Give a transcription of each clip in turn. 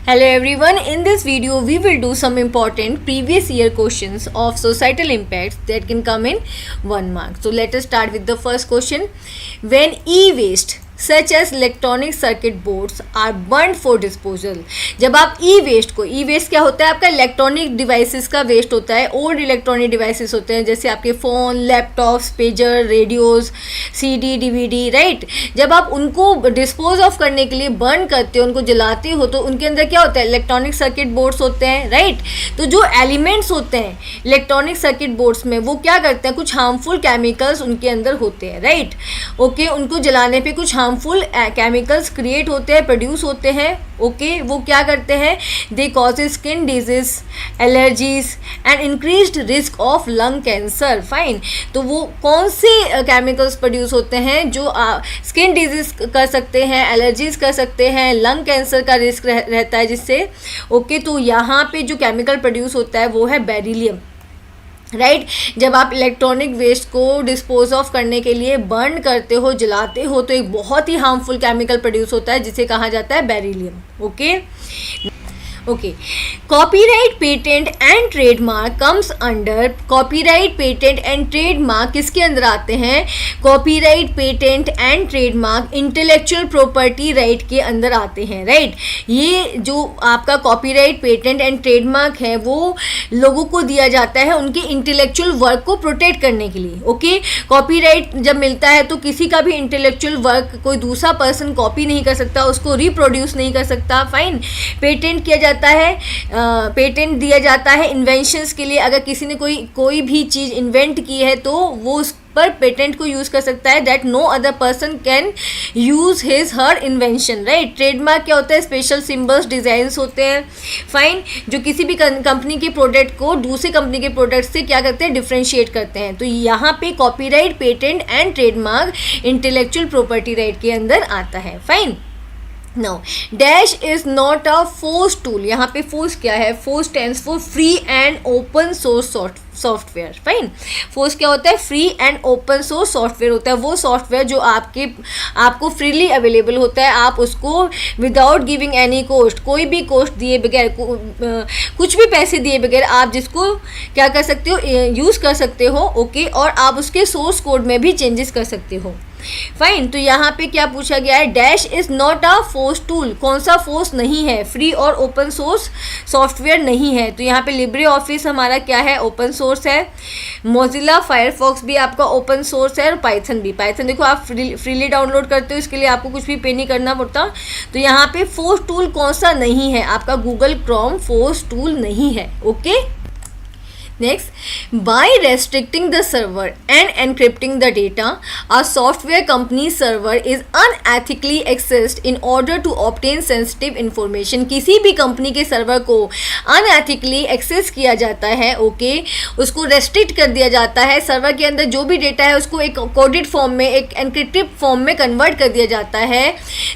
Hello everyone, in this video we will do some important previous year questions of societal impacts that can come in 1 mark. So let us start with the first question. When e-waste such as electronic circuit boards are burned for disposal, जब आप e-waste को, e-waste क्या होता है आपका electronic devices का waste होता है, ओल्ड इलेक्ट्रॉनिक डिवाइसेस होते हैं जैसे आपके phone, laptops, pager, radios, CD, DVD, right. जब आप उनको डिस्पोज ऑफ करने के लिए बर्न करते हो, उनको जलाते हो, तो उनके अंदर क्या होता है, इलेक्ट्रॉनिक सर्किट बोर्ड्स होते हैं, राइट। तो जो एलिमेंट्स होते हैं इलेक्ट्रॉनिक सर्किट बोर्ड्स में वो क्या करते हैं, कुछ हार्मफुल केमिकल्स उनके अंदर होते हैं, राइट। ओके, उनको जलाने पे कुछ हार्मफुल केमिकल्स क्रिएट होते हैं, प्रोड्यूस होते हैं। ओके, वो क्या करते हैं, they cause skin disease, allergies and increased risk of lung cancer. Fine, तो वो कौन से केमिकल्स प्रोड्यूस होते हैं जो स्किन डिजीज कर सकते हैं, एलर्जीज कर सकते हैं, लंग कैंसर का रिस्क रहता है जिससे। ओके, तो यहाँ पे जो केमिकल प्रोड्यूस होता है वो है बेरिलियम, राइट। जब आप इलेक्ट्रॉनिक वेस्ट को डिस्पोज ऑफ करने के लिए बर्न करते हो, जलाते हो, तो एक बहुत ही हार्मफुल केमिकल प्रोड्यूस होता है जिसे कहा जाता है beryllium. Okay, copyright, patent and trademark comes under. Copyright, patent and trademark किसके अंदर आते हैं, copyright, patent and trademark intellectual property right के अंदर आते हैं, राइट। ये जो आपका कॉपीराइट, पेटेंट एंड ट्रेडमार्क है वो लोगों को दिया जाता है उनके इंटेलेक्चुअल वर्क को प्रोटेक्ट करने के लिए। ओके, कॉपीराइट जब मिलता है तो किसी का भी इंटेलेक्चुअल वर्क कोई दूसरा पर्सन कॉपी नहीं कर सकता, उसको रिप्रोड्यूस नहीं कर सकता। फाइन, पेटेंट किया जाता है, पेटेंट दिया जाता है इन्वेंशंस के लिए। अगर किसी ने कोई भी चीज़ इन्वेंट की है तो वो उस पर पेटेंट को यूज़ कर सकता है, that no other person can use his her invention, right. Trademark क्या होता है, स्पेशल सिम्बल्स, डिज़ाइंस होते हैं। फाइन, जो किसी भी कंपनी के प्रोडक्ट को दूसरे कंपनी के प्रोडक्ट से क्या करते हैं, डिफ्रेंशिएट करते हैं। तो यहाँ पे copyright, patent and trademark intellectual property right के अंदर आता है। Fine, now dash is not a force tool. यहाँ पे फोर्स क्या है, force stands for free and open source software. Fine, force क्या होता है, free and open source software होता है, वो सॉफ्टवेयर जो आपको फ्रीली अवेलेबल होता है, आप उसको विदाउट गिविंग एनी कॉस्ट, कोई भी कॉस्ट दिए बगैर, कुछ भी पैसे दिए बगैर आप जिसको क्या कर सकते हो, यूज़ कर सकते हो। ओके, और आप उसके सोर्स कोड में भी चेंजेस कर सकते हो। फाइन, तो यहाँ पे क्या पूछा गया है, dash is not a force tool. कौन सा फोर्स नहीं है, फ्री और ओपन सोर्स सॉफ्टवेयर नहीं है। तो यहाँ पे लिब्रे ऑफिस हमारा क्या है, ओपन सोर्स है। मोजिला फायरफॉक्स भी आपका ओपन सोर्स है, और पाइथन भी। पाइथन देखो आप फ्रीली डाउनलोड करते हो, इसके लिए आपको कुछ भी पे नहीं करना पड़ता। तो यहाँ पे फोर्स टूल कौन सा नहीं है, आपका गूगल क्रोम फोर्स टूल नहीं है। Okay, next, by restricting the server and encrypting the data, a software company's server is unethically accessed in order to obtain sensitive information. किसी भी कंपनी के सर्वर को unethically access किया जाता है, okay, उसको restrict कर दिया जाता है। सर्वर के अंदर जो भी डेटा है उसको एक कोडेड फॉर्म में, एक एनक्रिप्टेड फॉर्म में कन्वर्ट कर दिया जाता है।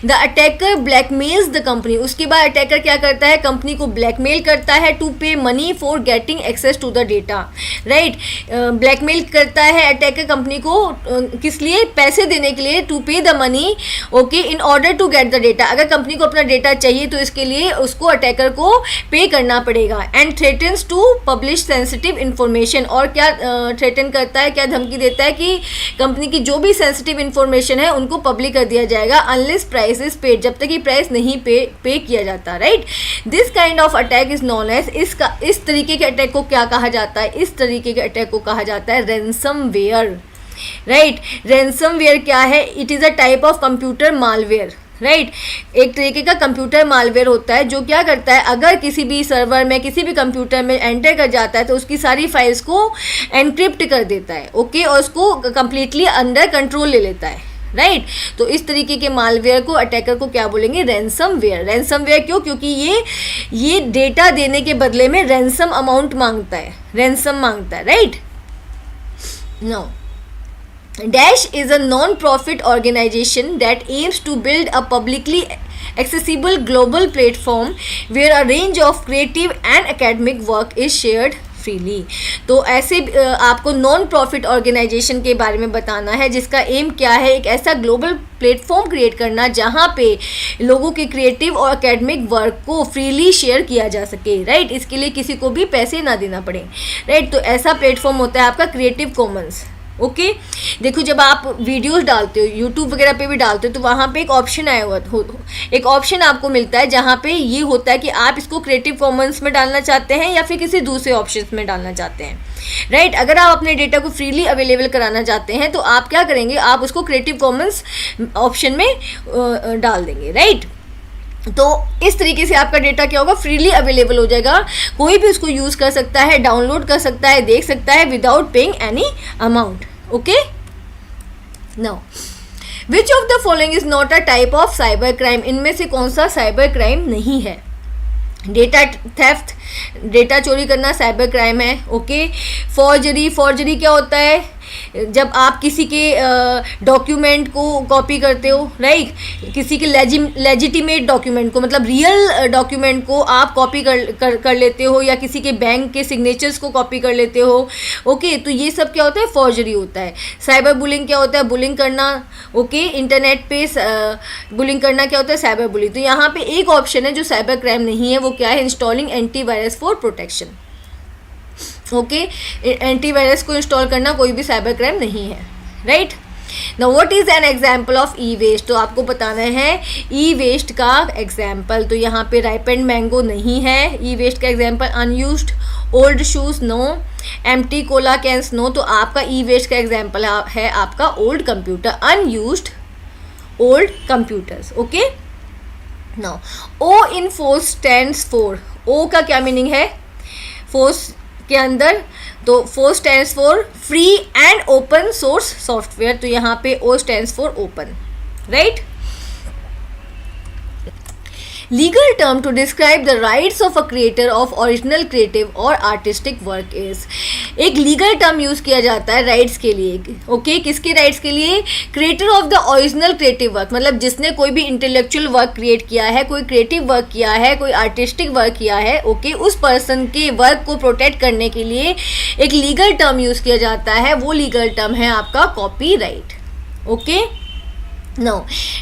The attacker blackmails the company. उसके बाद अटैकर क्या करता है, कंपनी को ब्लैकमेल करता है to pay money for getting access to the data, right. Blackmail करता है अटैकर कंपनी को किस लिए, पैसे देने के लिए, to pay the money, okay, in order to get the data. अगर कंपनी को अपना डेटा चाहिए तो इसके लिए उसको अटैकर को पे करना पड़ेगा। And threatens to publish sensitive information. और क्या थ्रेटन करता है, क्या धमकी देता है कि कंपनी की जो भी सेंसिटिव इन्फॉर्मेशन है उनको पब्लिक कर दिया जाएगा, अनलेस प्राइस इज पेड, जब तक कि प्राइस नहीं पे किया जाता, right. This kind of attack is known as, इस तरीके के अटैक को क्या कहा जाता है, इस तरीके के अटैक को कहा जाता है रैंसमवेयर, राइट। रैंसमवेयर क्या है, it is a type of computer malware, right. एक तरीके का कंप्यूटर मालवेयर होता है जो क्या करता है, अगर किसी भी सर्वर में, किसी भी कंप्यूटर में एंटर कर जाता है तो उसकी सारी फाइल्स को एनक्रिप्ट कर देता है, ओके, और उसको कंप्लीटली अंडर कंट्रोल ले लेता है, राइट। तो इस तरीके के मालवेयर को, अटैकर को क्या बोलेंगे, रैंसमवेयर। रैंसमवेयर क्यों, क्योंकि ये डेटा देने के बदले में रैंसम अमाउंट मांगता है, रैंसम मांगता है, right. No, dash is a non profit organization that aims to build a publicly accessible global platform where a range of creative and academic work is shared freely. तो ऐसे आपको non profit organisation के बारे में बताना है जिसका M क्या है, एक ऐसा ग्लोबल प्लेटफॉर्म क्रिएट करना जहाँ पे लोगों के क्रिएटिव और एकेडमिक वर्क को फ्रीली शेयर किया जा सके, राइट। इसके लिए किसी को भी पैसे ना देना पड़े, राइट। तो ऐसा प्लेटफॉर्म होता है आपका क्रिएटिव कॉमन्स। ओके देखो, जब आप वीडियोस डालते हो यूट्यूब वगैरह पे भी डालते हो तो वहाँ पे एक ऑप्शन आया हुआ एक ऑप्शन आपको मिलता है जहाँ पे ये होता है कि आप इसको क्रिएटिव कॉमन्स में डालना चाहते हैं या फिर किसी दूसरे ऑप्शंस में डालना चाहते हैं, राइट। अगर आप अपने डेटा को फ्रीली अवेलेबल कराना चाहते हैं तो आप क्या करेंगे, आप उसको क्रिएटिव कॉमन्स ऑप्शन में डाल देंगे, राइट। तो इस तरीके से आपका डेटा क्या होगा, फ्रीली अवेलेबल हो जाएगा, कोई भी उसको यूज़ कर सकता है, डाउनलोड कर सकता है, देख सकता है without paying any amount. Okay, now which of the following is not a type of cyber crime, इनमें से कौन सा साइबर क्राइम नहीं है। डेटा थेफ्ट, डेटा चोरी करना साइबर क्राइम है। ओके, फॉर्जरी, फॉर्जरी क्या होता है, जब आप किसी के डॉक्यूमेंट को कॉपी करते हो, राइट, किसी के लेजिटिमेट डॉक्यूमेंट को, मतलब रियल डॉक्यूमेंट को आप कॉपी कर लेते हो, या किसी के बैंक के सिग्नेचर्स को कॉपी कर लेते हो। ओके, तो ये सब क्या होता है, फॉर्जरी होता है। साइबर बुलिंग क्या होता है, बुलिंग करना। ओके, इंटरनेट पे बुलिंग करना क्या होता है, साइबर बुलिंग। तो यहाँ पे एक ऑप्शन है जो साइबर क्राइम नहीं है, वो क्या है, installing antivirus for protection. Okay, antivirus को इंस्टॉल करना कोई भी साइबर क्राइम नहीं है, right. Now what is an example of e waste, तो आपको बताना है ई वेस्ट का एग्जांपल। तो यहाँ पे राइपेंड मैंगो नहीं है ई वेस्ट का example. Unused old shoes no, empty cola cans no. तो आपका ई वेस्ट का एग्जांपल है आपका old computer, unused old computers. Okay, now O in FOSS stands for, O का क्या मीनिंग है फोर्स के अंदर, तो FOSS stands for free and open source software. तो यहाँ पे O stands for open, right. Legal term to describe the rights of a creator of original creative और आर्टिस्टिक वर्क इज, एक लीगल टर्म यूज किया जाता है rights के लिए। ओके, किसके राइट्स के लिए, creator of the original creative work, मतलब जिसने कोई भी इंटेलेक्चुअल वर्क क्रिएट किया है, कोई क्रिएटिव वर्क किया है, कोई आर्टिस्टिक वर्क किया है। ओके, उस पर्सन के वर्क को प्रोटेक्ट करने के लिए एक लीगल टर्म यूज किया जाता है, वो लीगल टर्म है आपका copyright. Okay, now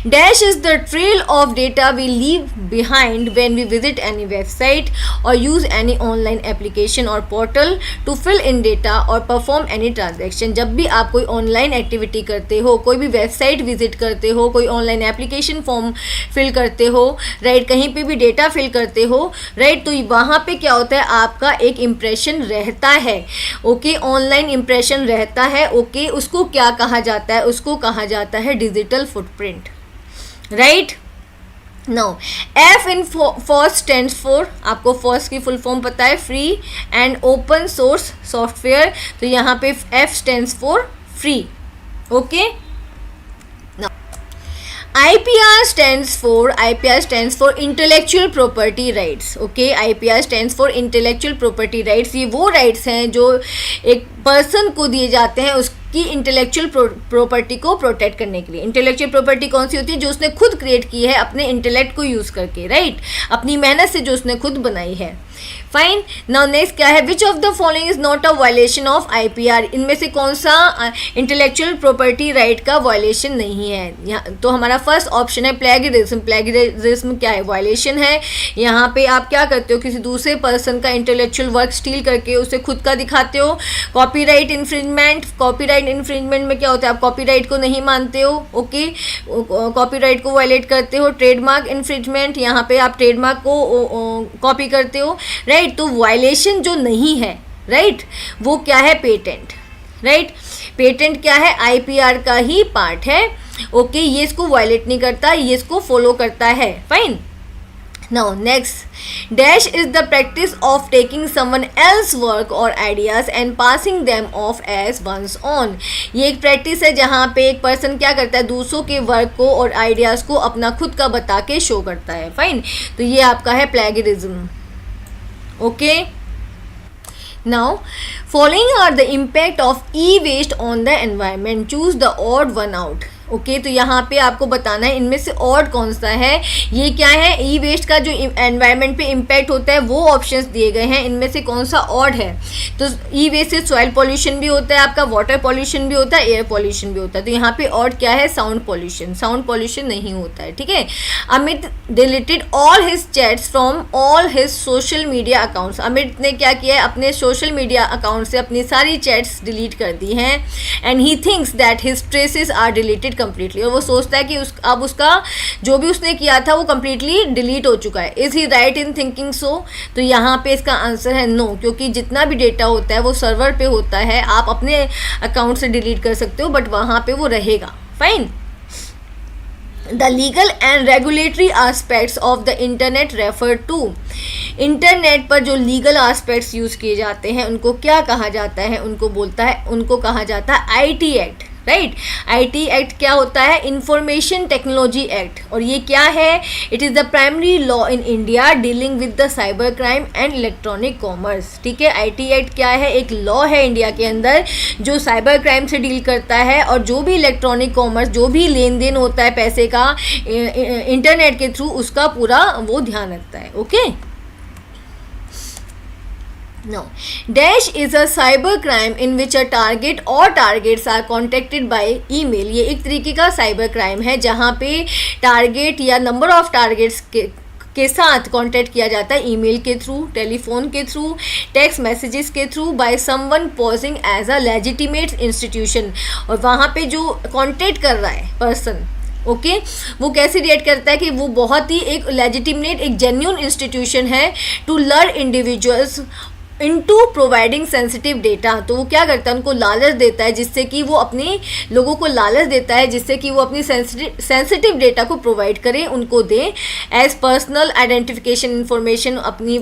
dash is the trail of data we leave behind when we visit any website or use any online application or portal to fill in data or perform any transaction। जब भी आप कोई online activity करते हो, कोई भी website visit करते हो, कोई ऑनलाइन एप्लीकेशन फॉर्म फिल करते हो, राइट, कहीं पे भी डेटा फिल करते हो, राइट, तो वहाँ पे क्या होता है, आपका एक इम्प्रेशन रहता है। ओके, ऑनलाइन इम्प्रेशन रहता है। ओके, उसको क्या कहा जाता है, उसको कहा जाता है digital footprint, right. Now F in FOSS stands for, आपको फॉस की फुल फॉर्म पता है, free and open source software. तो यहाँ पे F stands for free. Okay, IPR stands for intellectual property rights। Okay, IPR stands for intellectual property rights। ये वो rights हैं जो एक पर्सन को दिए जाते हैं उसकी इंटेलेक्चुअल प्रॉपर्टी को प्रोटेक्ट करने के लिए। इंटेलेक्चुअल प्रॉपर्टी कौन सी होती है, जो उसने खुद क्रिएट की है अपने इंटेलेक्ट को यूज़ करके, राइट, अपनी मेहनत से जो उसने खुद बनाई है। फाइन, नाउ नेक्स्ट क्या है, विच of the following is not a violation of IPR, इनमें से कौन सा इंटेलेक्चुअल प्रॉपर्टी राइट का वायलेशन नहीं है। तो हमारा फर्स्ट ऑप्शन है प्लेगरिज्म। प्लेगरिज्म क्या है, वायलेशन है। यहाँ पे आप क्या करते हो, किसी दूसरे पर्सन का इंटेलेक्चुअल वर्क स्टील करके उसे खुद का दिखाते हो। कॉपीराइट इन्फ्रिंजमेंट, कॉपीराइट इन्फ्रिंजमेंट में क्या होता है, आप कॉपीराइट को नहीं मानते हो। ओके, कॉपीराइट को वायलेट करते हो। ट्रेडमार्क इन्फ्रिंजमेंट, यहाँ पे आप ट्रेडमार्क को कॉपी करते हो, राइट। तो वायलेशन जो नहीं है, राइट, वो क्या है, पेटेंट, राइट। पेटेंट क्या है, IPR का ही पार्ट है। ओके, ये इसको वायलेट नहीं करता, ये इसको फॉलो करता है। Fine, now next, dash is the practice of taking someone else work और ideas and passing them off as one's. ये एक प्रैक्टिस है जहाँ पे एक पर्सन क्या करता है, दूसरों के वर्क को और आइडियाज को अपना खुद का बता के शो करता है। फाइन, तो ये आपका है plagiarism. Okay, now following are the impact of e waste on the environment, choose the odd one out. Okay तो यहाँ पे आपको बताना है इनमें से ऑड कौन सा है। ये क्या है, ई वेस्ट का जो एनवायरनमेंट पे इम्पैक्ट होता है वो ऑप्शंस दिए गए हैं, इनमें से कौन सा ऑड है। तो ई वेस्ट से सॉइल पॉल्यूशन भी होता है, आपका वाटर पॉल्यूशन भी होता है, एयर पॉल्यूशन भी होता है। तो यहाँ पे ऑड क्या है, साउंड पॉल्यूशन। साउंड पॉल्यूशन नहीं होता है, ठीक है। Amit deleted all his chats from all his social media accounts. Amit ने क्या किया है, अपने सोशल मीडिया अकाउंट से अपनी सारी चैट्स डिलीट कर दी हैं। And he thinks that his traces are deleted completely, और वो सोचता है कि अब उसका जो भी उसने किया था वो कंप्लीटली डिलीट हो चुका है। Is he right in thinking so. तो यहाँ पे इसका आंसर है नो, क्योंकि जितना भी डेटा होता है वो सर्वर पे होता है, आप अपने अकाउंट से डिलीट कर सकते हो बट वहाँ पे वो रहेगा। Fine. The legal and regulatory aspects of the internet refer to. Internet पर जो लीगल आस्पेक्ट्स यूज़ किए जाते हैं उनको क्या कहा जाता है, उनको कहा जाता है IT act, right. IT act क्या होता है, इंफॉर्मेशन टेक्नोलॉजी एक्ट। और ये क्या है, it is the primary law in India dealing with the cyber crime and electronic commerce, ठीक है। आईटी एक्ट क्या है, एक लॉ है इंडिया के अंदर जो साइबर क्राइम से डील करता है, और जो भी इलेक्ट्रॉनिक कॉमर्स, जो भी लेन देन होता है पैसे का इंटरनेट के थ्रू, उसका पूरा वो ध्यान रखता है। Okay. No. Dash is a cyber crime in which a target or targets are contacted by email. ये एक तरीके का साइबर क्राइम है जहाँ पे टारगेट या नंबर ऑफ टारगेट्स के साथ कांटेक्ट किया जाता है ईमेल के थ्रू, टेलीफोन के थ्रू, टेक्स्ट मैसेजेस के through, by someone posing as a legitimate institution. और वहाँ पे जो कांटेक्ट कर रहा है पर्सन, ओके वो कैसे रिएक्ट करता है कि वो बहुत ही एक लेजिटिमेट, एक जेन्यून इंस्टीट्यूशन है टू लर individuals into providing sensitive data. तो वो क्या करता है, उनको लालच देता है, जिससे कि वो अपने लोगों को लालच देता है जिससे कि वो अपनी सेंसिटिव डेटा को प्रोवाइड करें, उनको दें एज पर्सनल आइडेंटिफिकेशन इंफॉर्मेशन, अपनी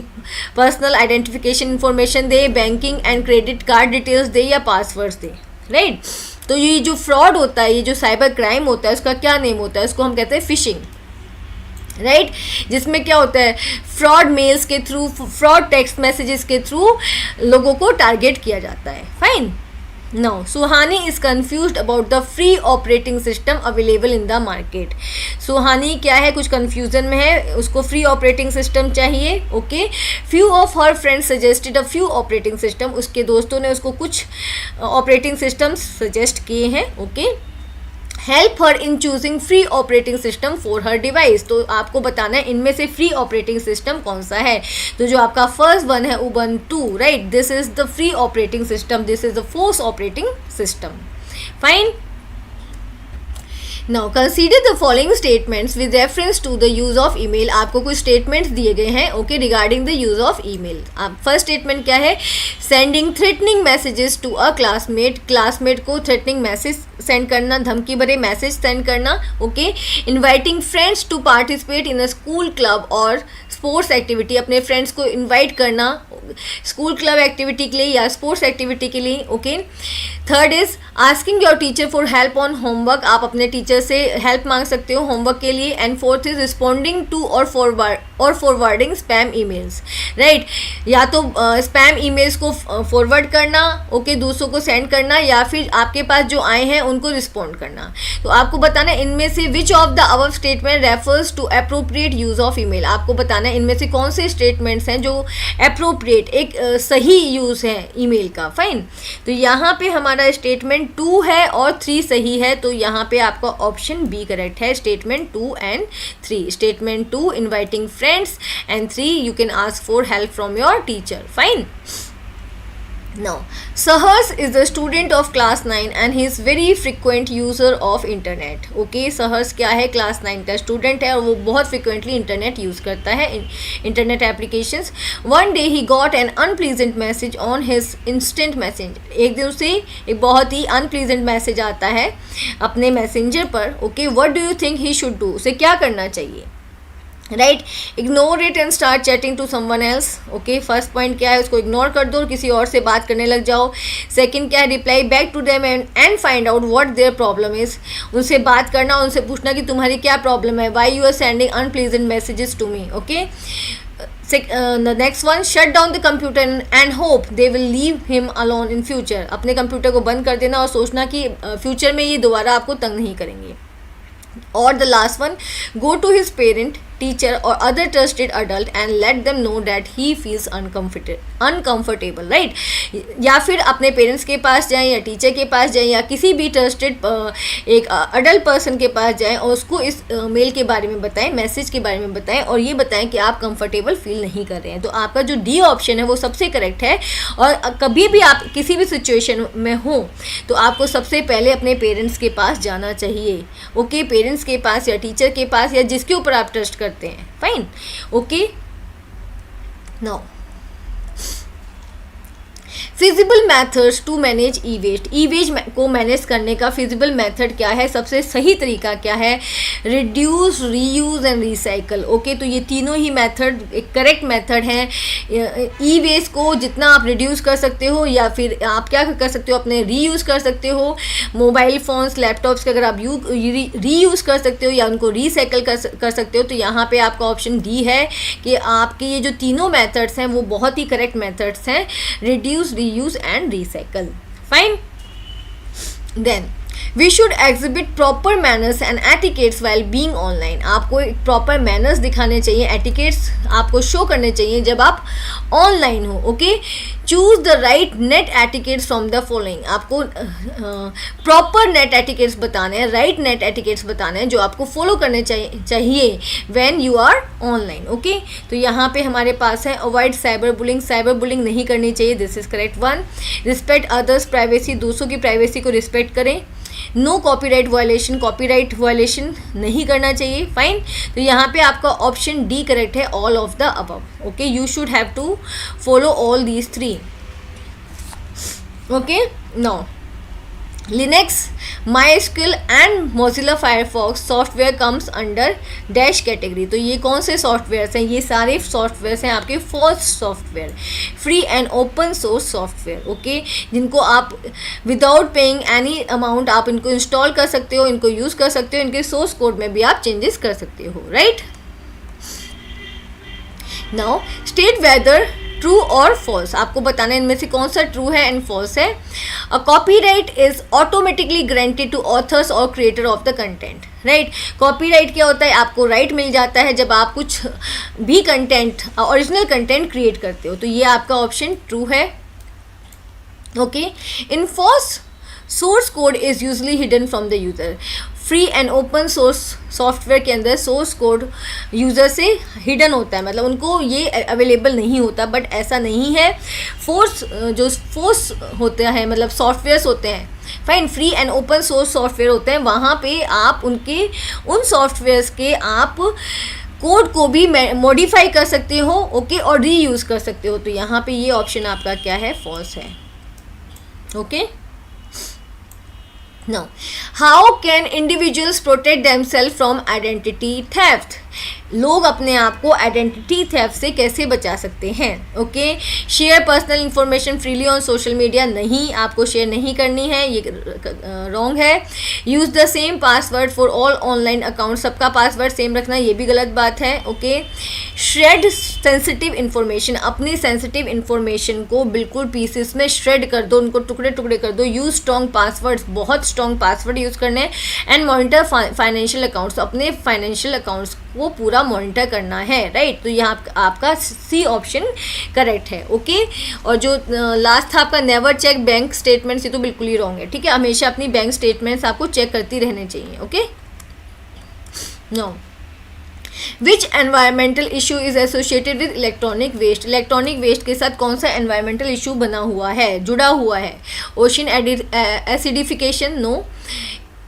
पर्सनल आइडेंटिफिकेशन इंफॉर्मेशन दे, banking and credit card details दे या पासवर्ड्स दे, राइट। तो ये जो फ्रॉड होता है, ये जो साइबर क्राइम होता है, उसका क्या नेम होता है, उसको हम कहते हैं फिशिंग, राइट जिसमें क्या होता है, फ्रॉड मेल्स के थ्रू, फ्रॉड टेक्स्ट मैसेजेस के थ्रू लोगों को टारगेट किया जाता है। Fine. Now Suhani is confused about the free operating system available in the market. Suhani क्या है, कुछ कंफ्यूजन में है, उसको फ्री ऑपरेटिंग सिस्टम चाहिए। Okay. Few of her friends suggested a few operating system. उसके दोस्तों ने उसको कुछ ऑपरेटिंग सिस्टम्स सजेस्ट किए हैं। Okay. Help her in choosing free operating system for her device. तो आपको बताना है इनमें से फ्री ऑपरेटिंग सिस्टम कौन सा है। तो जो आपका फर्स्ट वन है Ubuntu, right, this is the free operating system, this is the FOSS operating system. Fine. Now consider the following statements with reference to the use of email. आपको कुछ statements दिए गए हैं, okay, regarding the use of email. आप first statement क्या है, sending threatening messages to a classmate. Classmate को threatening message send करना, धमकी भरे मैसेज सेंड करना। Okay. Inviting friends to participate in a school club और स्पोर्ट्स एक्टिविटी। अपने फ्रेंड्स को इन्वाइट करना स्कूल क्लब एक्टिविटी के लिए या स्पोर्ट्स एक्टिविटी के लिए। Okay. Third is asking your teacher for help on homework. आप अपने टीचर से हेल्प मांग सकते हो होमवर्क के लिए। And fourth is responding to और फॉरवर्डिंग स्पैम ईमेल्स, राइट। या तो स्पैम ईमेल्स को फॉरवर्ड करना, ओके, दूसरों को सेंड करना, या फिर आपके पास जो आए हैं उनको रिस्पॉन्ड करना। तो आपको बताना है इनमें से which of the above statement refers to appropriate use of email. आपको बताना है इनमें से कौन से स्टेटमेंट्स हैं जो अप्रोप्रिएट, एक सही यूज है ईमेल का। फाइन। तो यहाँ पे हमारा स्टेटमेंट 2 है और 3 सही है, तो यहाँ पे आपका ऑप्शन बी करेक्ट है, statement 2 and 3। Statement 2 inviting friends and 3 you can ask for help from your teacher. Fine. Now Sahas is a student of class 9 and he is very frequent user of internet. Okay, Sahas क्या है, class 9 का student है और वो बहुत frequently internet use करता है, internet applications. One day he got an unpleasant message on his instant messenger. एक दिन उसे एक बहुत ही unpleasant मैसेज आता है अपने मैसेंजर पर। Okay, what do you think he should do? उसे क्या करना चाहिए, right. Ignore it and start chatting to someone else. Okay, first point क्या है, उसको इग्नोर कर दो और किसी और से बात करने लग जाओ। सेकंड क्या है, reply back to them and find out what their problem is. उनसे बात करना, उनसे पूछना कि तुम्हारी क्या प्रॉब्लम है, why you are sending unpleasant messages to me. Okay, The next one, shut down the computer and hope they will leave him alone in future. अपने कंप्यूटर को बंद कर देना और सोचना कि फ्यूचर में ये दोबारा आपको तंग नहीं करेंगे. Or the last one, go to his parent, teacher or other trusted adult and let them know that he feels uncomfortable, right? या फिर अपने पेरेंट्स के पास जाएं या टीचर के पास जाएं या किसी भी ट्रस्टेड एक अडल्ट पर्सन के पास जाएं और उसको इस मेल के बारे में बताएं, मैसेज के बारे में बताएं और ये बताएं कि आप कंफर्टेबल फील नहीं कर रहे हैं. तो आपका जो डी ऑप्शन है वो सबसे करेक्ट है. और कभी भी आप किसी भी सिचुएशन में हो तो आपको सबसे पहले अपने पेरेंट्स के पास जाना चाहिए. ओके, पेरेंट्स के पास या टीचर के पास या जिसके ऊपर आप ट्रस्ट करते हैं. Fine. Okay, now feasible methods to manage e waste. E waste को मैनेज करने का फिजिबल मेथड क्या है, सबसे सही तरीका क्या है? Reduce, reuse and recycle. Okay, तो ये तीनों ही मेथड एक करेक्ट मेथड हैं. ई वेस्ट को जितना आप रिड्यूस कर सकते हो या फिर आप क्या कर सकते हो, अपने रीयूज़ कर सकते हो. मोबाइल फ़ोन्स, लैपटॉप्स के अगर आप रीयूज़ कर सकते हो या उनको रिसाइकल कर सकते हो तो यहाँ पे आपका ऑप्शन डी है कि आपके ये जो तीनों मेथड्स हैं वो बहुत ही करेक्ट मेथड्स हैं. Reduce, use and recycle. Fine. Then we should exhibit proper manners and etiquettes while being online. आपको एक प्रॉपर मैनर्स दिखाने चाहिए, एटिकेट्स आपको शो करने चाहिए जब आप ऑनलाइन हो. Okay, choose the right net etiquettes from the following. आपको प्रॉपर नेट एटिकेट्स बताने हैं, राइट नेट एटिकेट्स बताने हैं जो आपको फॉलो करने चाहिए when you are online. Okay, तो यहाँ पे हमारे पास है avoid cyber bullying. Cyber bullying नहीं करनी चाहिए, this is correct one. Respect others privacy, दूसरों की प्राइवेसी को रिस्पेक्ट करें. No copyright violation, copyright violation नहीं करना चाहिए. फाइन. तो यहाँ पे आपका ऑप्शन डी करेक्ट है, all of the above. Okay, you should have to follow all these three. Okay, now Linux, MySQL and Mozilla Firefox software comes under dash category. तो ये कौन से सॉफ्टवेयर्स हैं? ये सारे सॉफ्टवेयर्स हैं आपके first software, free and open source software. Okay, जिनको आप विदाउट पेइंग एनी अमाउंट आप इनको इंस्टॉल कर सकते हो, इनको यूज़ कर सकते हो, इनके सोर्स कोड में भी आप चेंजेस कर सकते हो. Right. Now state whether true और फॉल्स. आपको बताना है इनमें से कौन सा ट्रू है एंड फॉल्स है. A copyright is automatically granted to authors और creator of the content. Right. Copyright क्या होता है? आपको राइट मिल जाता है जब आप कुछ भी कंटेंट, ओरिजिनल कंटेंट क्रिएट करते हो. तो ये आपका ऑप्शन ट्रू है. Okay, in false source code is usually hidden from the user. Free and open source software के अंदर सोर्स कोड यूज़र से हिडन होता है, मतलब उनको ये अवेलेबल नहीं होता. बट ऐसा नहीं है. जो फोर्स होते हैं, मतलब सॉफ्टवेयर्स होते हैं, fine, free and open source software होते हैं, वहाँ पे आप उन सॉफ्टवेयर्स के आप कोड को भी मॉडिफाई कर सकते हो. ओके, और रीयूज़ कर सकते हो. तो यहाँ पे ये ऑप्शन आपका क्या है? फॉल्स है. Okay. Now, how can individuals protect themselves from identity theft? लोग अपने आप को आइडेंटिटी थेफ्ट से कैसे बचा सकते हैं? Okay, share personal information freely on social media. नहीं, आपको शेयर नहीं करनी है, ये रॉन्ग है. Use the same password for all online account. सबका पासवर्ड सेम रखना, ये भी गलत बात है. Okay, shred sensitive information. अपनी सेंसिटिव इंफॉर्मेशन को बिल्कुल पीसेस में श्रेड कर दो, उनको टुकड़े टुकड़े कर दो. यूज़ स्ट्रॉन्ग पासवर्ड्स, बहुत स्ट्रॉन्ग पासवर्ड यूज़ करने. And monitor financial accounts. अपने फाइनेंशियल अकाउंट्स को पूरा मॉनिटर करना है. राइट. तो यहाँ आपका सी ऑप्शन करेक्ट है. ओके, और जो लास्ट था आपका नेवर चेक बैंक स्टेटमेंट्स, ये तो बिल्कुल ही रॉन्ग है. ठीक है, हमेशा अपनी बैंक स्टेटमेंट्स आपको चेक करती रहने चाहिए. Okay. No, which environmental issue is associated with electronic waste. Electronic waste के साथ कौन सा एनवायरमेंटल इशू बना हुआ है, जुड़ा हुआ है? Ocean acidification, no.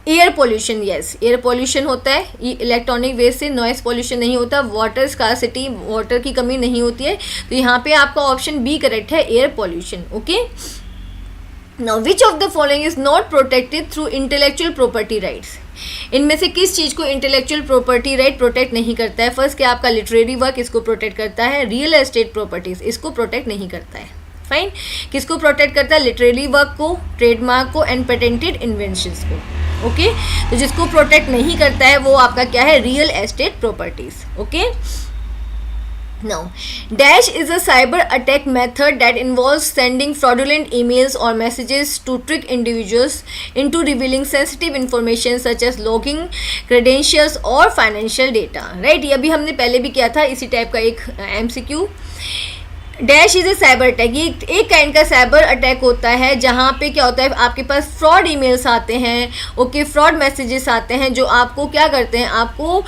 Air pollution, yes, air pollution होता है. इलेक्ट्रॉनिक वेस्ट से नॉइस पोल्यूशन नहीं होता. वाटर स्कार्सिटी, वाटर की कमी नहीं होती है. तो यहाँ पे आपका ऑप्शन बी करेक्ट है, air pollution. Okay. Now which of the following is not protected through intellectual property rights. इनमें से किस चीज़ को इंटेलेक्चुअल प्रॉपर्टी राइट प्रोटेक्ट नहीं करता है? फर्स्ट क्या आपका लिटरेरी वर्क इसको प्रोटेक्ट करता है. रियल एस्टेट प्रॉपर्टीज इसको प्रोटेक्ट नहीं करता है. फाइन. किसको प्रोटेक्ट करता है? लिटरेरी वर्क को, ट्रेडमार्क को एंड पेटेंटेड इन्वेंशंस को. ओके, तो जिसको प्रोटेक्ट नहीं करता है वो आपका क्या है? Real estate properties. Okay. Now, dash is a cyber attack method that involves sending fraudulent emails or messages to trick individuals into revealing sensitive information such as login credentials or financial data. Right? ये अभी हमने पहले भी किया था इसी type का एक MCQ. Dash is a cyber attack. ये एक काइंड का साइबर अटैक होता है जहाँ पे क्या होता है, आपके पास फ्रॉड ईमेल्स आते हैं, ओके, फ्रॉड मैसेजेस आते हैं जो आपको क्या करते हैं, आपको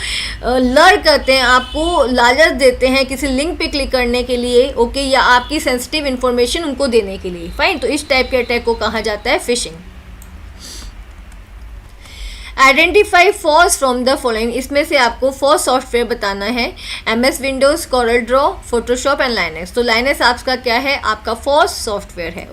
लर करते हैं, आपको लालच देते हैं किसी लिंक पे क्लिक करने के लिए, ओके, या आपकी सेंसिटिव इन्फॉर्मेशन उनको देने के लिए. फाइन. तो इस टाइप के अटैक को कहा जाता है fishing. Identify falls from the following. इसमें से आपको 4 सॉफ्टवेयर बताना है. MS Windows, Corel Draw, Photoshop and Linux. तो लाइनेक्स आपका क्या है, आपका फॉल्स सॉफ्टवेयर है.